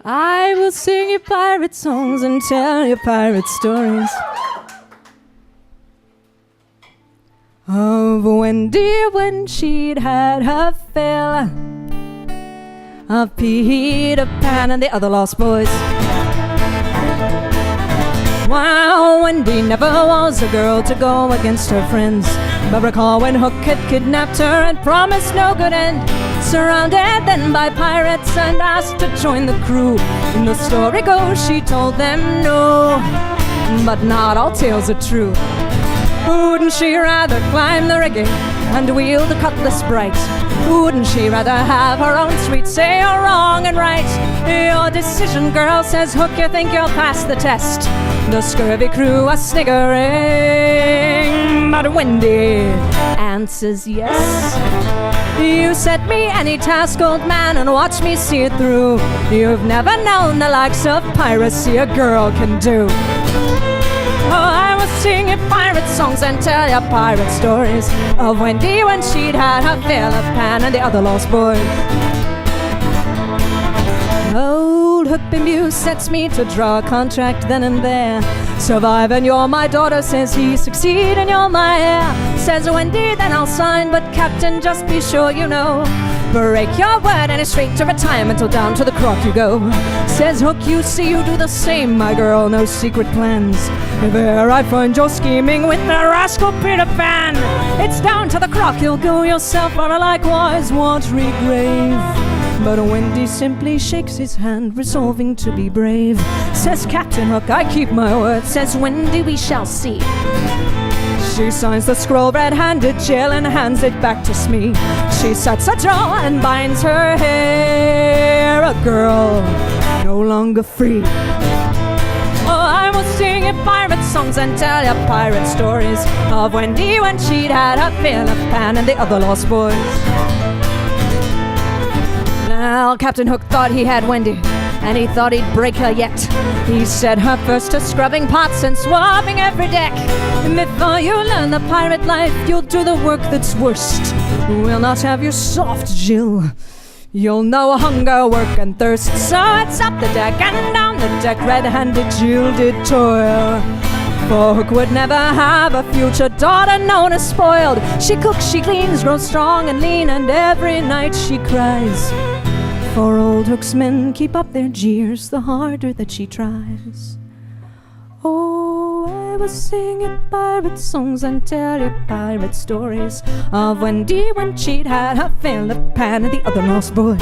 I will sing you pirate songs and tell you pirate stories of Wendy when she'd had her fill of Peter Pan and the other lost boys. Well, Wendy never was a girl to go against her friends, but recall when Hook had kidnapped her and promised no good end. Surrounded then by pirates and asked to join the crew. And the story goes she told them no, but not all tales are true. Wouldn't she rather climb the rigging and wield a cutlass bright? Wouldn't she rather have her own sweet say or wrong and right? Your decision, girl, says Hook, you think you'll pass the test. The scurvy crew are sniggering, but Wendy answers yes. You set me any task, old man, and watch me see it through. You've never known the likes of piracy a girl can do. Oh, I will sing you pirate songs and tell you pirate stories of Wendy when she'd had her fill of Pan and the other lost boys. Old Hook Bimbu sets me to draw a contract then and there. Survive and you're my daughter, says he. Succeed and you're my heir, says Wendy, then I'll sign. But Captain, just be sure you know, break your word and it's straight to retirement till down to the croc you go. Says Hook, you see you do the same, my girl, no secret plans. If ever I find you're scheming with the rascal Peter Pan, it's down to the croc you'll go yourself, or I likewise watery grave. But Wendy simply shakes his hand, resolving to be brave. Says Captain Hook, I keep my word. Says Wendy, we shall see. She signs the scroll red-handed, Jill, and hands it back to Smee. She sets a jaw and binds her hair, a girl no longer free. Oh, I will sing you pirate songs and tell you pirate stories of Wendy when she'd had her fill of Pan and the other lost boys. Well, Captain Hook thought he had Wendy, and he thought he'd break her yet. He set her first to scrubbing pots and swabbing every deck. And before you learn the pirate life, you'll do the work that's worst. We'll not have your soft Jill. You'll know hunger, work, and thirst. So it's up the deck and down the deck, red-handed Jill did toil. For Hook would never have a future daughter known as spoiled. She cooks, she cleans, grows strong and lean, and every night she cries. For old Hook's men keep up their jeers the harder that she tries. Oh, I will sing you pirate songs and tell you pirate stories of Wendy when she'd had her fill of Pan and the other lost boys.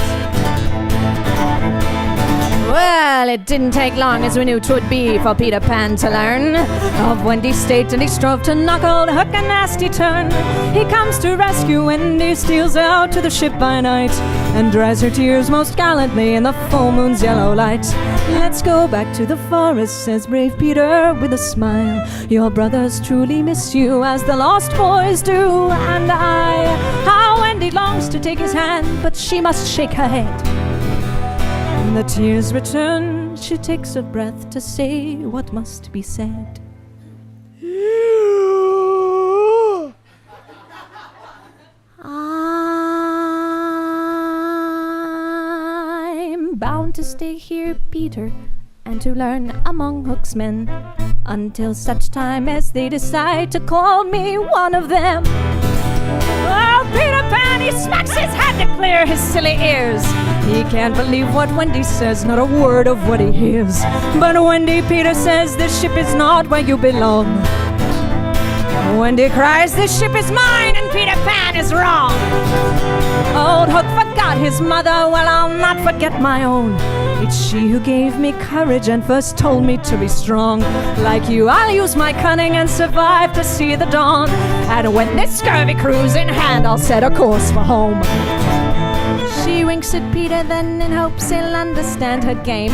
Well, it didn't take long, as we knew 'twould be, for Peter Pan to learn of Wendy's state, and he strove to knock old Hook a nasty turn. He comes to rescue Wendy, steals out to the ship by night, and dries her tears most gallantly in the full moon's yellow light. Let's go back to the forest, says brave Peter with a smile. Your brothers truly miss you as the lost boys do, and how Wendy longs to take his hand, but she must shake her head. When the tears return, she takes a breath to say what must be said. I'm bound to stay here, Peter, and to learn among Hook's men, until such time as they decide to call me one of them. Oh, Peter Pan, he smacks his hand to clear his silly ears. He can't believe what Wendy says, not a word of what he hears. But Wendy, Peter says, this ship is not where you belong. Wendy cries, this ship is mine, and Peter Pan is wrong. Old Hook forgot his mother, well, I'll not forget my own. It's she who gave me courage and first told me to be strong. Like you, I'll use my cunning and survive to see the dawn. And when this scurvy crew's in hand, I'll set a course for home. She winks at Peter then in hopes he'll understand her game.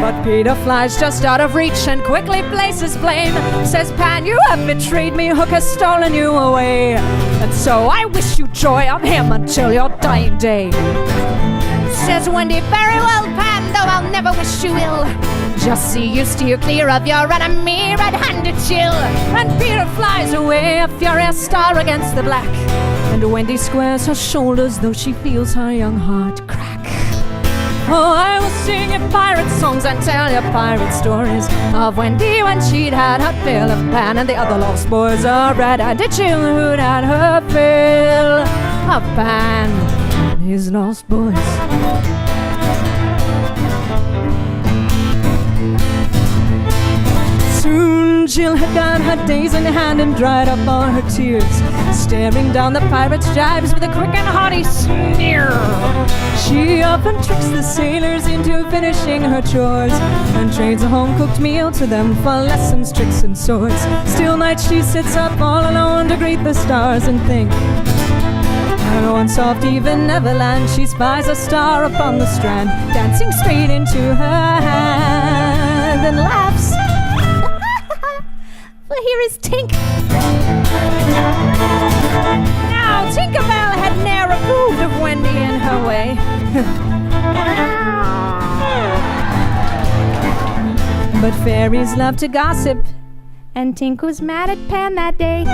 But Peter flies just out of reach and quickly places blame. Says, Pan, you have betrayed me, Hook has stolen you away. And so I wish you joy of him until your dying day. Says Wendy, very well, Pan, though I'll never wish you ill. Just see you steer clear of your enemy, red-handed Jill. And Peter flies away, a furious star against the black. And Wendy squares her shoulders, though she feels her young heart crack. Oh, I will sing you pirate songs and tell you pirate stories of Wendy when she'd had her fill of pan and the other lost boys are red and the children who'd had her fill of pan and his lost boys. Soon Jill had done her days in hand and dried up all her tears, staring down the pirates' jibes with a quick and hearty sneer. She often tricks the sailors into finishing her chores and trades a home-cooked meal to them for lessons, tricks, and swords. Still night she sits up all alone to greet the stars and think. And one soft even Neverland she spies a star upon the strand, dancing straight into her hand and laughs. Well, here is Tink. Now, Tinkerbell had ne'er approved of Wendy in her way. But fairies love to gossip, and Tink was mad at Pan that day.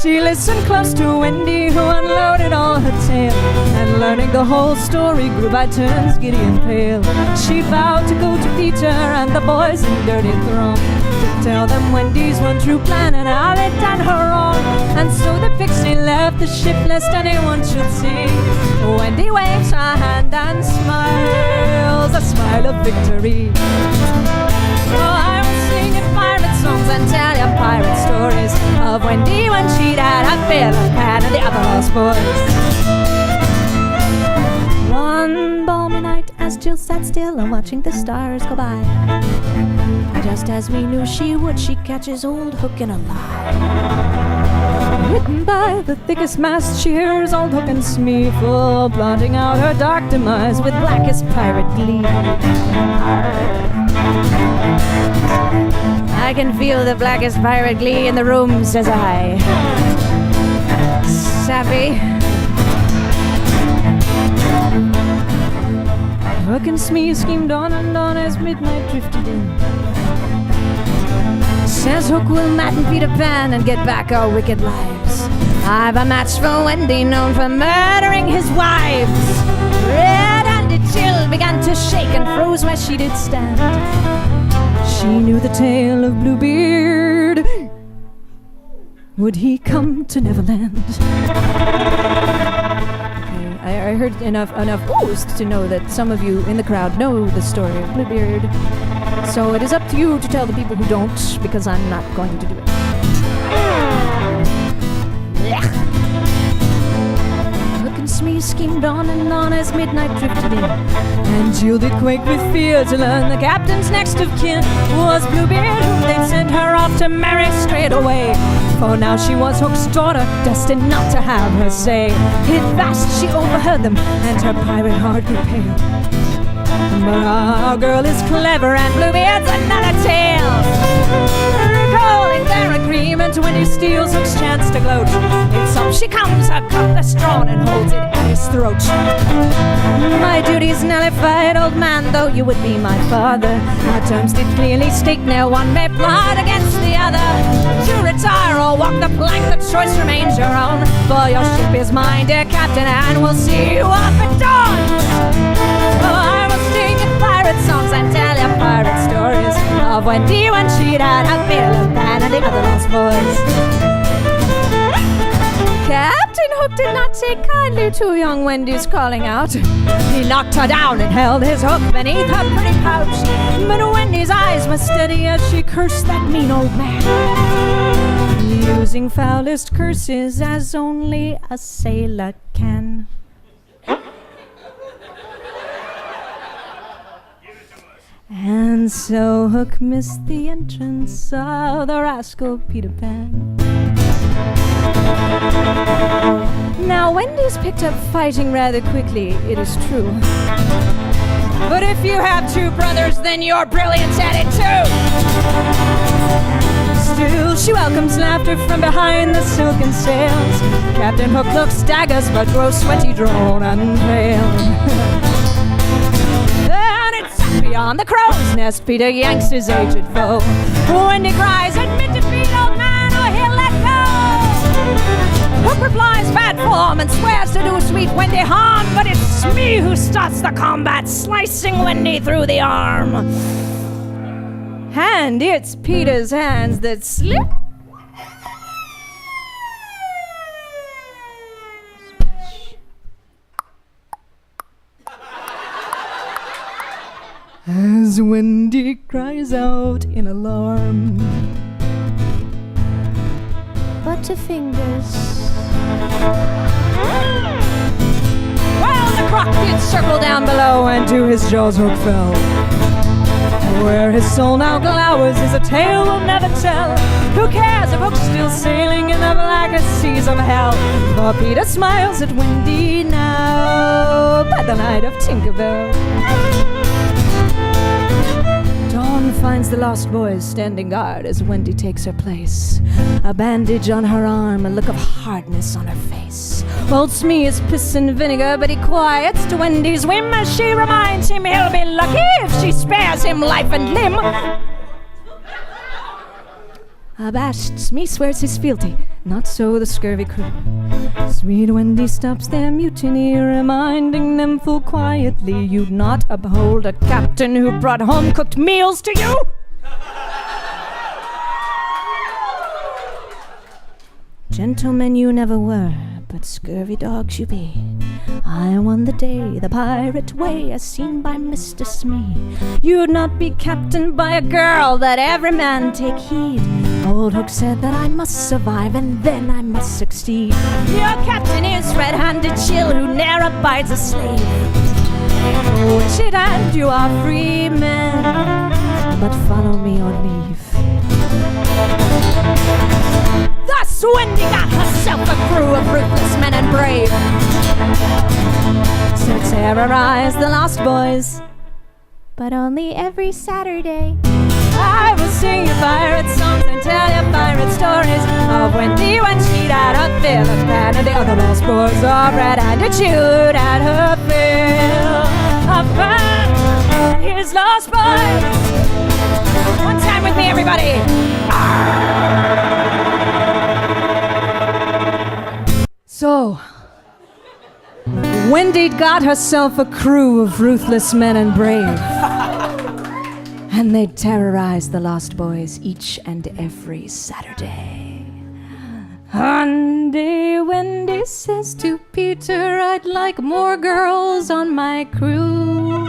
She listened close to Wendy, who unloaded all her tale, and learning the whole story grew by turns giddy and pale. She vowed to go to Peter and the boys in dirty throng, to tell them Wendy's one true plan and how they'd done her wrong. And so the pixie left the ship lest anyone should see. Wendy waves her hand and smiles, a smile of victory. Oh, I will sing you pirate songs and tell you pirate stories of Wendy when she'd had her fill of pan and the other lost boys. One balmy night as Jill sat still and watching the stars go by, just as we knew she would, she catches old Hook in a lie. Hidden by the thickest mast, she hears old Hook and Smee full, blotting out her dark demise with blackest pirate glee. I can feel the blackest pirate glee in the room, says I. Sappy. Hook and Smee schemed on and on as midnight drifted in. Says Hook will madden Peter Pan and get back our wicked lives. I've a match for Wendy, known for murdering his wives. Red-handed Jill began to shake and froze where she did stand. She knew the tale of Bluebeard. Would he come to Neverland? I heard enough oohs to know that some of you in the crowd know the story of Bluebeard. So it is up to you to tell the people who don't, because I'm not going to do it. Hook and Smee schemed on and on as midnight drifted in, and Jill did quake with fear to learn the captain's next of kin was Bluebeard, whom they'd sent her off to marry straight away. For now she was Hook's daughter, destined not to have her say. Hid fast she overheard them, and her pirate heart grew pale. But our girl is clever, and Bluebeard's another tale. Recalling their agreement when he steals Hook's chance to gloat, it's up she comes, her cutlass drawn, and holds it at his throat. My duty's nullified, old man, though you would be my father. Our terms did clearly state now one may plot against the other. To retire or walk the plank, the choice remains your own. For your ship is mine, dear captain, and we'll see you off at dawn. Oh, I will sing you pirate songs and tell you pirate stories of Wendy when she'd had her fill of pan and the other lost boys. Captain Hook did not take kindly to young Wendy's calling out. He knocked her down and held his hook beneath her pretty pouch. But Wendy's eyes were steady as she cursed that mean old man, using foulest curses as only a sailor can. And so Hook missed the entrance of the rascal Peter Pan. Now Wendy's picked up fighting rather quickly, it is true. But if you have two brothers, then you're brilliant at it too. Still, she welcomes laughter from behind the silken sails. Captain Hook looks daggers, but grows sweaty, drawn, and pale. Beyond the crow's nest, Peter yanks his aged foe. Wendy cries, admit defeat, old man, or he'll let go. Hook replies bad form and swears to do sweet Wendy harm, but it's me who starts the combat, slicing Wendy through the arm. And it's Peter's hands that slip as Wendy cries out in alarm. But her fingers, well, the croc did circle down below, and to his jaws Hook fell. Where his soul now glowers is a tale we'll never tell. Who cares if Hook's still sailing in the blackest seas of hell? For Peter smiles at Wendy now by the light of Tinkerbell. Dawn finds the lost boys standing guard as Wendy takes her place. A bandage on her arm, a look of hardness on her face. Old Smee is piss and vinegar, but he quiets to Wendy's whim as she reminds him he'll be lucky if she spares him life and limb. Abashed, Smee swears his fealty, not so the scurvy crew. Sweet Wendy stops their mutiny, reminding them full quietly, you'd not uphold a captain who brought home-cooked meals to you. Gentlemen you never were, but scurvy dogs you be. I won the day the pirate way, as seen by Mr. Smee. You'd not be captained by a girl, that every man take heed. Old Hook said that I must survive, and then I must succeed. Your captain is red-handed chill, who ne'er abides a slave. Wish it and you are free men, but follow me or leave. Thus Wendy got herself a crew of ruthless men and brave, to terrorize the lost boys, but only every Saturday. I will sing you pirate songs and tell you pirate stories of Wendy when she died on Philip's Pan, and the other lost boys are red-handed chewed at her fill of fun. And here's lost boys. One time with me, everybody. So, Wendy got herself a crew of ruthless men and brave, and they terrorized the lost boys each and every Saturday. One day Wendy says to Peter, I'd like more girls on my crew.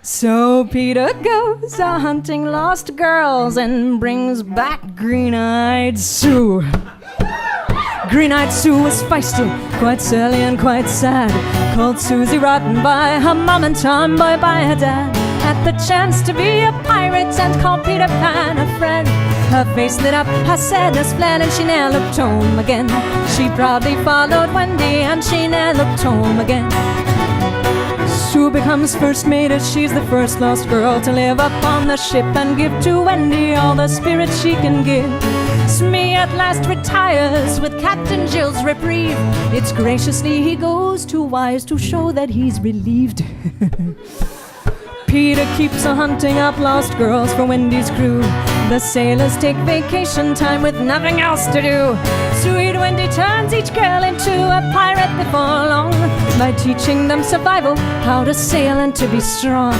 So Peter goes a-hunting lost girls and brings back Green-Eyed Sue. Green-Eyed Sue was feisty, quite silly and quite sad. Called Susie Rotten by her mom and Tomboy by her dad. Had the chance to be a pirate and call Peter Pan a friend. Her face lit up, her sadness fled, and she ne'er looked home again. She proudly followed Wendy, and she ne'er looked home again. Sue becomes first mate as she's the first lost girl to live up on the ship and give to Wendy all the spirit she can give. Smee at last retires with Captain Jill's reprieve. It's graciously he goes, too wise to show that he's relieved. Peter keeps a-hunting up lost girls for Wendy's crew. The sailors take vacation time with nothing else to do. Sweet Wendy turns each girl into a pirate before long, by teaching them survival, how to sail and to be strong.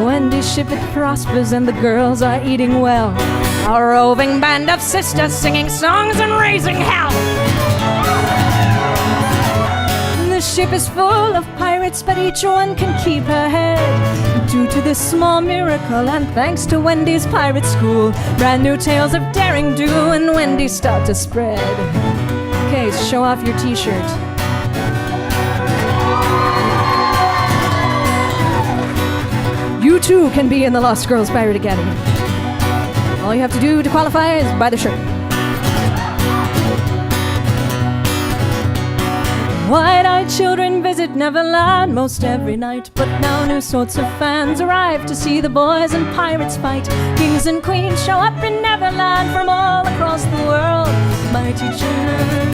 Wendy's ship it prospers and the girls are eating well. A roving band of sisters singing songs and raising hell. The ship is full of pirates, but each one can keep her head. Due to this small miracle and thanks to Wendy's pirate school, brand new tales of daring do and Wendy start to spread. Okay, show off your t-shirt. You too can be in the Lost Girls Pirate Academy. All you have to do to qualify is buy the shirt. Wide-eyed children visit Neverland most every night, but now new sorts of fans arrive to see the boys and pirates fight. Kings and queens show up in Neverland from all across the world. My teacher